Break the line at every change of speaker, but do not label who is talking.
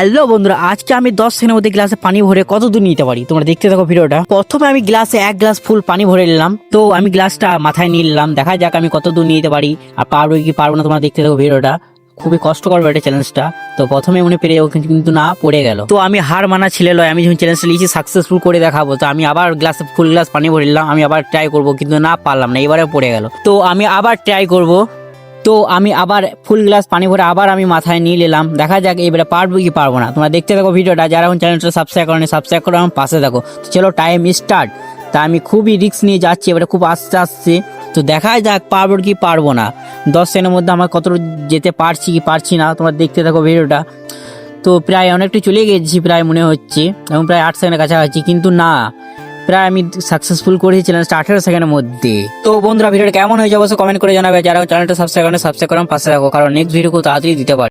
Hello বন্ধুরা, আজকে আমি 10 সেকেন্ডের মধ্যে গ্লাসে পানি ভরে কত দূর নিতে পারি তোমরা দেখতে থাকো ভিডিওটা। প্রথমে আমি গ্লাসে 1 গ্লাস ফুল পানি ভরে নিলাম। তো আমি গ্লাসটা মাথায় নিয়ে নিলাম, দেখা যাক আমি কত দূর নিতে পারি আর পারবো কি পারবো না। তোমরা দেখতে থাকো ভিডিওটা, খুবই কষ্ট করবে এটা চ্যালেঞ্জটা। তো প্রথমে মনে পেরে যাবো কিন্তু না, পড়ে গেল। তো আমি হার মানা ছেলে লয়, আমি যখন চ্যালেঞ্জটা নিয়েছি সাকসেসফুল করে দেখাবো। তো আমি আবার গ্লাসে ফুল গ্লাস পানি ভরে নিলাম, আমি আবার ট্রাই করবো কিন্তু না পারলাম না, এবারে পড়ে গেল। তো আমি আবার ট্রাই করবো। তো আমি আবার ফুল গ্লাস পানি ভরে আবার আমি মাথায় নিয়ে নিলাম, দেখা যাক এবারে পারবো কি পারবো না। তোমরা দেখতে থাকো ভিডিওটা, যারা এখন চ্যানেলটা সাবস্ক্রাইব করেনি সাবস্ক্রাইব করে আমার পাশে থাকো। তো চলো টাইম স্টার্ট। তা আমি খুবই রিস্ক নিয়ে যাচ্ছি, এবারে খুব আস্তে আস্তে। তো দেখা যাক পারবো কি পারবো না। 10 সেকেন্ডের মধ্যে আমার কত যেতে পারছি কি পারছি না, তোমরা দেখতে থাকো ভিডিওটা। তো প্রায় অনেকটা চলে গেছি প্রায় মনে হচ্ছে, এবং প্রায় 8 সেকেন্ডের কাছাকাছি, কিন্তু না, প্রায় আমি সাকসেসফুল করেছি চ্যালেঞ্জটা 18 সেকেন্ডের মধ্যে। তো বন্ধুরা ভিডিওটা কেমন হয়েছে অবশ্যই কমেন্ট করে জানাবে, যারা চ্যানেলটা সাবস্ক্রাইব করে সাবস্ক্রাইব করে পাশে থাকো, কারণ নেক্সট ভিডিও খুব তাড়াতাড়ি দিতে পারি।